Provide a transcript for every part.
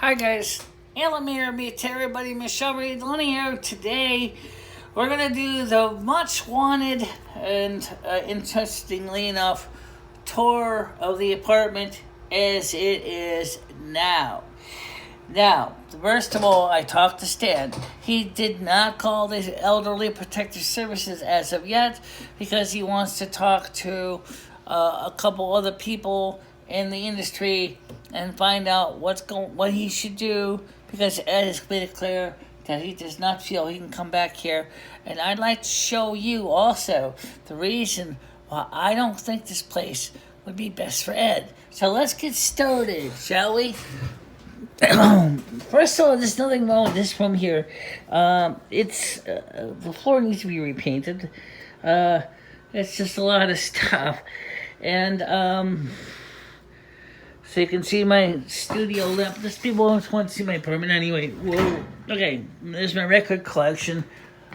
Hi guys, meet everybody, MicheleMarieDalene here. Today we're going to do the much wanted and interestingly enough tour of the apartment as it is now. Now, first of all, I talked to Stan. He did not call the Elderly Protective Services as of yet because he wants to talk to a couple other people in the industry and find out what he should do, because Ed has made it clear that he does not feel he can come back here. And I'd like to show you also the reason why I don't think this place would be best for Ed. So let's get started, shall we? First of all, there's nothing wrong with this room here. The floor needs to be repainted. It's just a lot of stuff. And so you can see my studio lamp. This people always want to see my apartment anyway. Whoa. Okay, there's my record collection.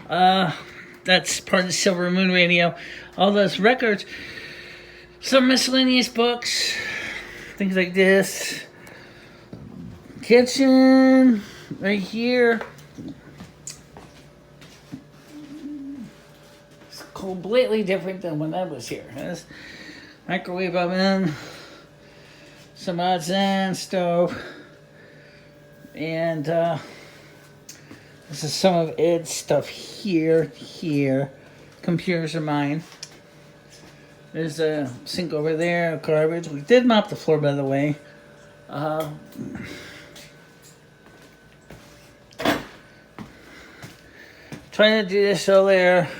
That's part of the Silvermoon radio. All those records. Some miscellaneous books. Things like this. Kitchen. Right here. It's completely different than when I was here. There's microwave oven. Some odds and stove, and this is some of Ed's stuff here. Computers are mine. There's a sink over there, garbage. We did mop the floor, by the way. Trying to do this earlier,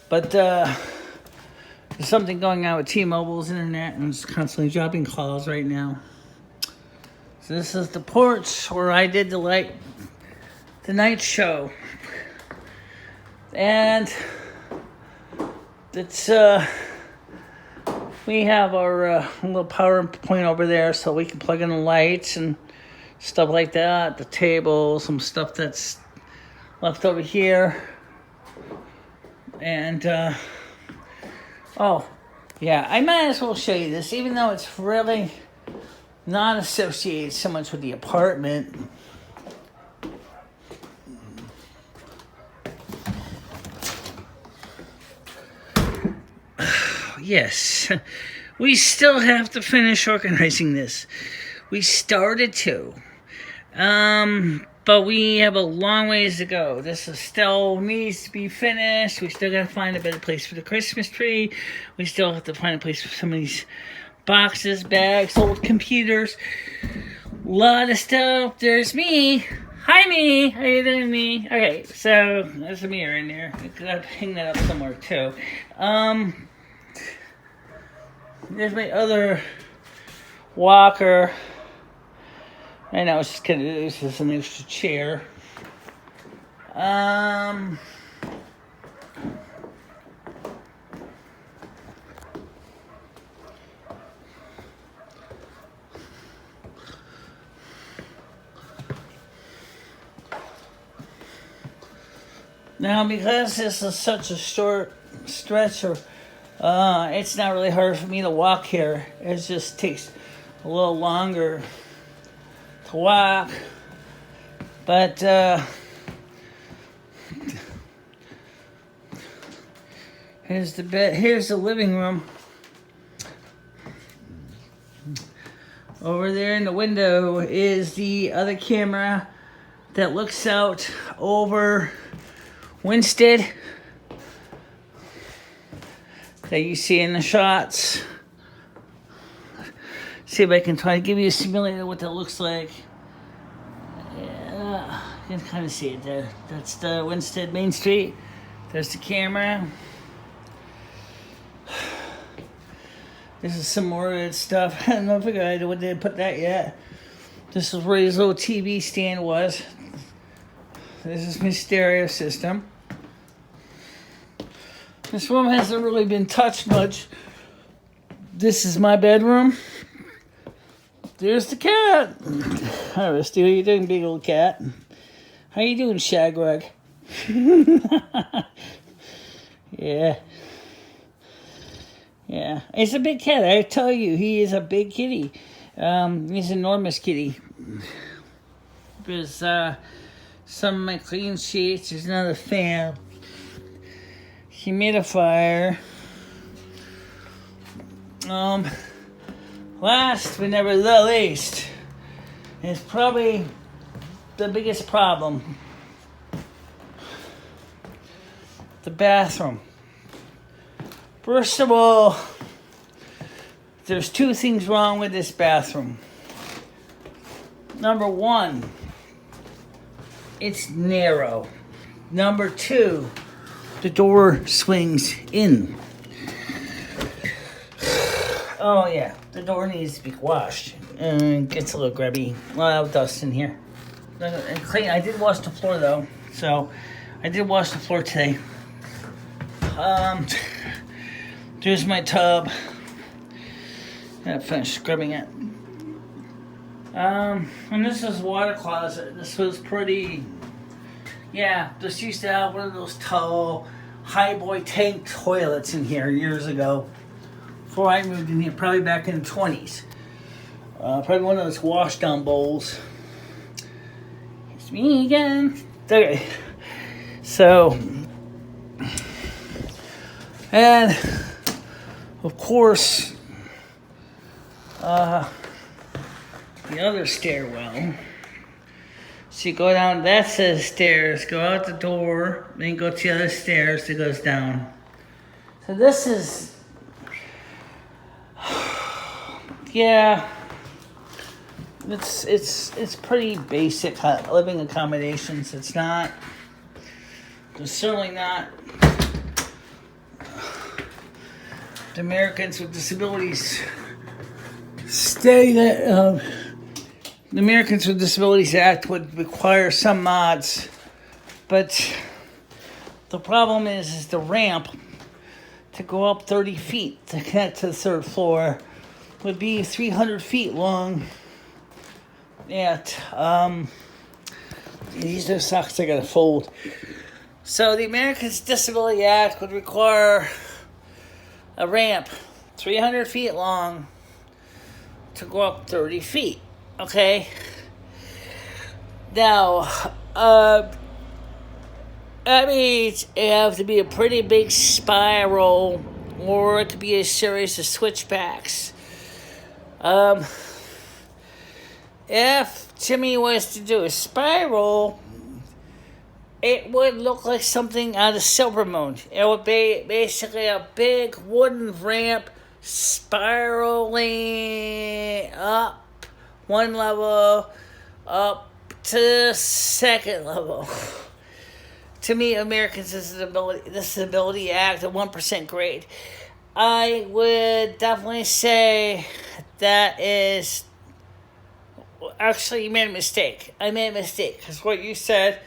but there's something going on with T-Mobile's internet, and it's constantly dropping calls right now. So this is the porch where I did the night show. And it's we have our little power point over there so we can plug in the lights and stuff like that. The table, some stuff that's left over here. And oh, yeah, I might as well show you this, even though it's really not associated so much with the apartment. Yes, we still have to finish organizing this. We started to. But we have a long ways to go. This still needs to be finished. We still gotta find a better place for the Christmas tree. We still have to find a place for some of these boxes, bags, old computers. A lot of stuff. There's me. Hi, me. How you doing, me? Okay, so there's a mirror in there. I gotta hang that up somewhere too. There's my other walker. Right now, it's just kind of, this is an extra chair. Now, because this is such a short stretch, it's not really hard for me to walk here. It just takes a little longer to walk, but here's the bed. Here's the living room. Over there in the window is the other camera that looks out over Winstead that you see in the shots. See if I can try to give you a simulator of what that looks like. Yeah, you can kind of see it there. That's the Winstead Main Street. There's the camera. This is some more of that stuff. I don't know if I didn't put that yet. This is where his little TV stand was. This is my stereo system. This room hasn't really been touched much. This is my bedroom. There's the cat. Hi, Rusty. How you doing, big old cat? How you doing, Shagrug? Yeah. Yeah. It's a big cat. I tell you, he is a big kitty. He's an enormous kitty. There's some of my clean sheets. There's another fan. Humidifier. Last but never the least is probably the biggest problem. The bathroom. First of all, there's two things wrong with this bathroom. Number one, it's narrow. Number two, the door swings in. Oh yeah, the door needs to be washed. And gets a little grubby. A lot of dust in here. And clean. I did wash the floor though, so I did wash the floor today. There's my tub. I finished scrubbing it. And this is water closet. This was pretty. Yeah, this used to have one of those tall, high boy tank toilets in here years ago. Before I moved in here, probably back in the 20s. Probably one of those wash down bowls. It's me again. Okay. So, and of course, the other stairwell. So you go down that set of stairs, go out the door, then go to the other stairs that goes down. So this is, yeah, it's pretty basic living accommodations. It's certainly not the Americans with Disabilities say that the Americans with Disabilities Act would require some mods, but the problem is the ramp to go up 30 feet to connect to the third floor would be 300 feet long. These are socks I gotta fold. So the Americans with Disability Act would require a ramp 300 feet long to go up 30 feet. Okay. Now, that means it have to be a pretty big spiral, or it could be a series of switchbacks. If Jimmy was to do a spiral, it would look like something out of Silvermoon. It would be basically a big wooden ramp spiraling up one level up to the second level to meet Americans Disability Act at 1% grade. I would definitely say that is... Actually, you made a mistake. I made a mistake because what you said,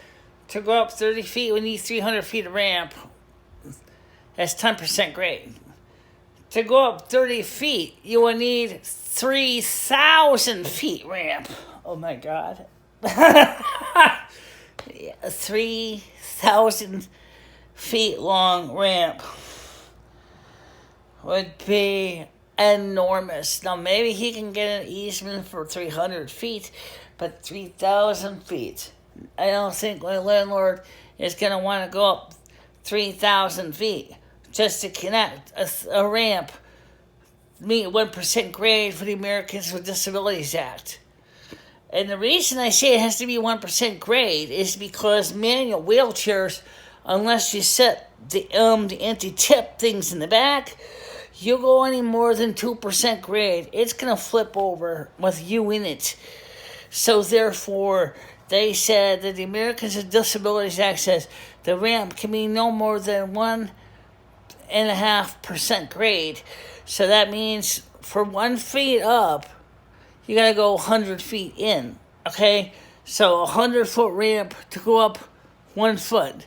to go up 30 feet, we need 300 feet of ramp. That's 10% grade. To go up 30 feet, you will need 3,000 feet ramp. Oh my God. 3,000 feet long ramp would be enormous. Now, maybe he can get an easement for 300 feet, but 3,000 feet. I don't think my landlord is going to want to go up 3,000 feet just to connect a ramp, meet 1% grade for the Americans with Disabilities Act. And the reason I say it has to be 1% grade is because manual wheelchairs, unless you set the anti-tip things in the back, you go any more than 2% grade, it's going to flip over with you in it. So therefore, they said that the Americans with Disabilities Act says the ramp can be no more than 1.5% grade. So that means for 1 feet up, you got to go 100 feet in. Okay? So a 100-foot ramp to go up 1 foot.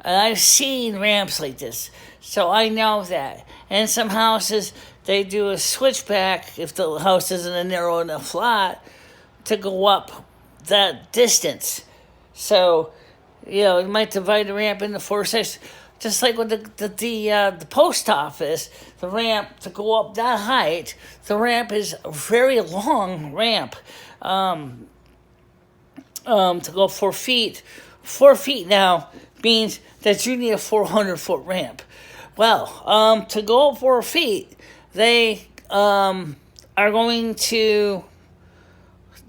And I've seen ramps like this, so I know that. And some houses, they do a switchback if the house isn't a narrow enough lot to go up that distance. So, you might divide the ramp into 4 sections. Just like with the post office, the ramp to go up that height, the ramp is a very long ramp. to go 4 feet. 4 feet now means that you need a 400-foot ramp. Well, to go 4 feet, they are going to...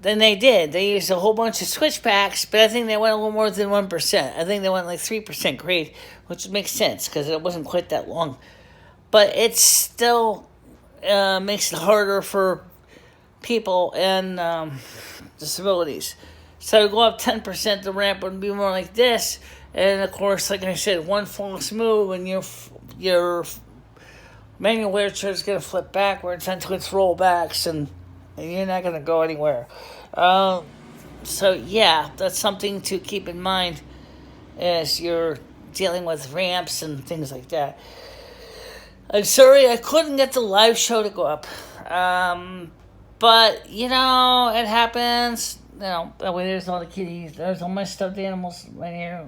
Then they did. They used a whole bunch of switchbacks, but I think they went a little more than 1%. I think they went like 3% grade, which makes sense because it wasn't quite that long. But it still makes it harder for people and disabilities. So to go up 10%, the ramp would be more like this. And of course, like I said, one false move and your manual wheelchair is going to flip backwards into its rollbacks, and you're not going to go anywhere. So yeah, that's something to keep in mind as you're dealing with ramps and things like that. I'm sorry I couldn't get the live show to go up. But, it happens. That way there's all the kitties. There's all my stuffed animals right here.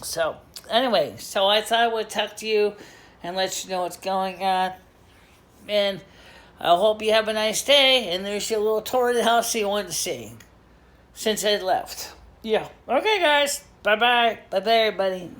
So, anyway, I thought I would talk to you and let you know what's going on. And I hope you have a nice day. And there's your little tour of the house that you wanted to see since I left. Yeah. Okay, guys. Bye-bye. Bye-bye, everybody.